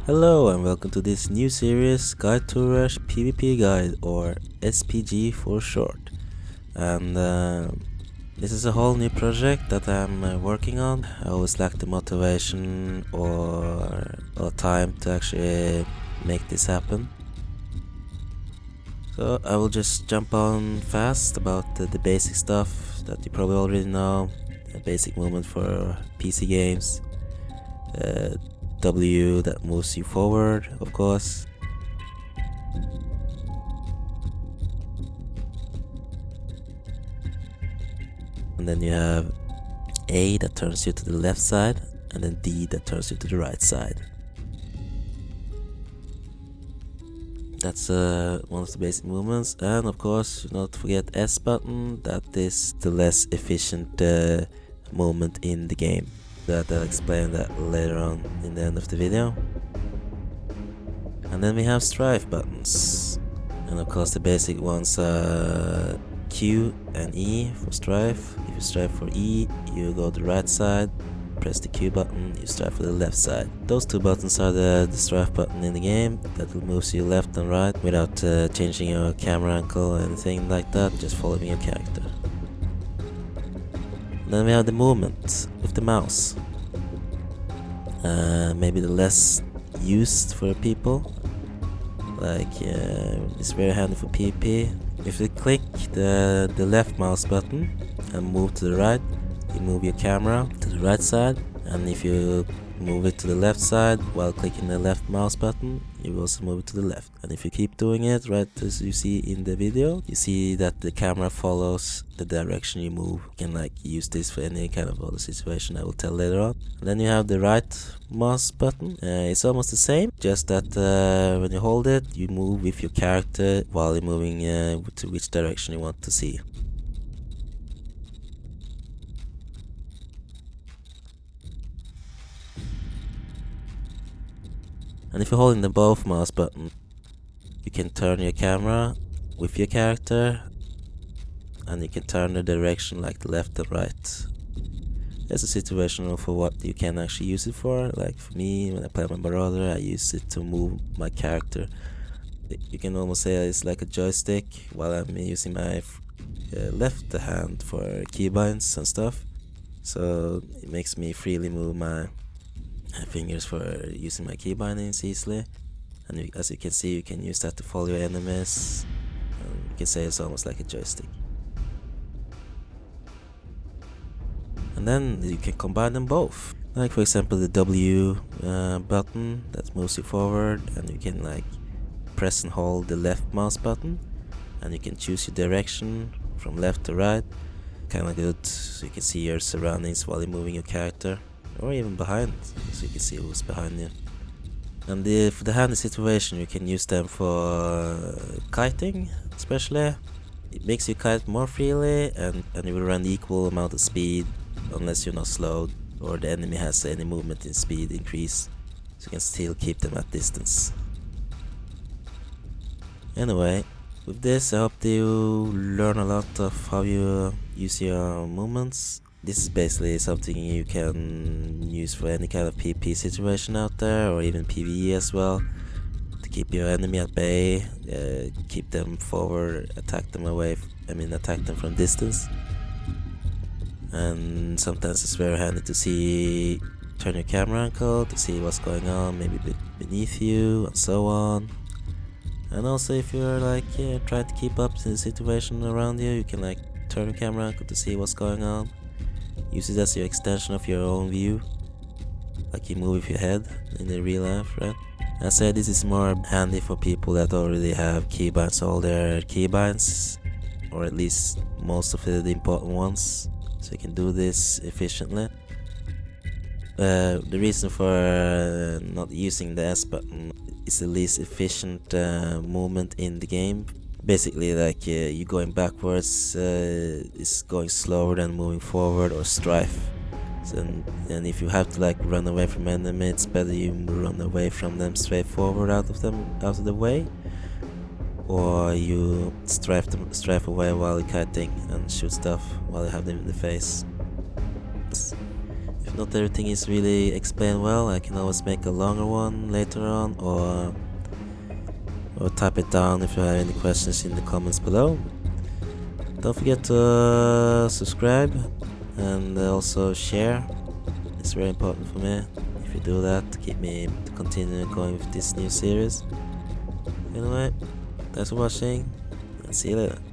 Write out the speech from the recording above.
Hello and welcome to this new series, SkytorRush PvP Guide, or SPG for short. And this is a whole new project that I'm working on. I always lack the motivation or time to actually make this happen. So I will just jump on fast about the basic stuff that you probably already know. A basic movement for PC games. W that moves you forward, of course. And then you have A that turns you to the left side, and then D that turns you to the right side. That's one of the basic movements. And of course, do not forget S button, that is the less efficient movement in the game. I'll explain that later on in the end of the video. And then we have strife buttons, and of course the basic ones are Q and E for strife. If you strive for E, you go to the right side, press the Q button, you strive for the left side. Those two buttons are the strife button in the game that will move you left and right without changing your camera angle or anything like that, just following your character. Then we have the movement with the mouse. Maybe the less used for people. It's very handy for PvP. If you click the left mouse button and move to the right, you move your camera to the right side. And if you move it to the left side while clicking the left mouse button, you will also move it to the left. And if you keep doing it right as you see in the video, you see that the camera follows the direction you move. You can use this for any kind of other situation I will tell later on. And then you have the right mouse button. It's almost the same, just that when you hold it, you move with your character while you're moving to which direction you want to see. And if you're holding the both mouse button, you can turn your camera with your character, and you can turn the direction like the left and right. There's a situation for what you can actually use it for. Like for me, when I play my brother, I use it to move my character. You can almost say it's like a joystick, while I'm using my left hand for keybinds and stuff. So it makes me freely move my fingers for using my key bindings easily. And as you can see, you can use that to follow your enemies. You can say it's almost like a joystick. And then you can combine them both. Like for example the W button that moves you forward, and you can press and hold the left mouse button, and you can choose your direction from left to right. Kinda good, so you can see your surroundings while you're moving your character. Or even behind, so you can see who's behind you. And for the handy situation, you can use them for kiting, especially. It makes you kite more freely, and you will run equal amount of speed, unless you're not slowed, or the enemy has any movement in speed increase, so you can still keep them at distance. Anyway, with this I hope that you learn a lot of how you use your movements. This is basically something you can use for any kind of PvP situation out there, or even PvE as well, to keep your enemy at bay, keep them forward, attack them from distance. And sometimes it's very handy to turn your camera angle to see what's going on, maybe beneath you, and so on. And also if you're trying to keep up to the situation around you, you can turn your camera angle to see what's going on. Use it as your extension of your own view, like you move with your head in the real life, right? I said this is more handy for people that already have keybinds, all their keybinds, or at least most of the important ones, so you can do this efficiently. The reason for not using the S button is the least efficient movement in the game. Basically, you going backwards is going slower than moving forward or strife. And if you have to run away from enemy, it's better you run away from them straight forward out of the way, or you strife away while you're kiting and shoot stuff while you have them in the face. If if not everything is really explained well, I can always make a longer one later on, or type it down if you have any questions in the comments below. Don't forget to subscribe and also share. It's very important for me. If you do that, to keep me to continue going with this new series. Anyway, thanks for watching, and see you later.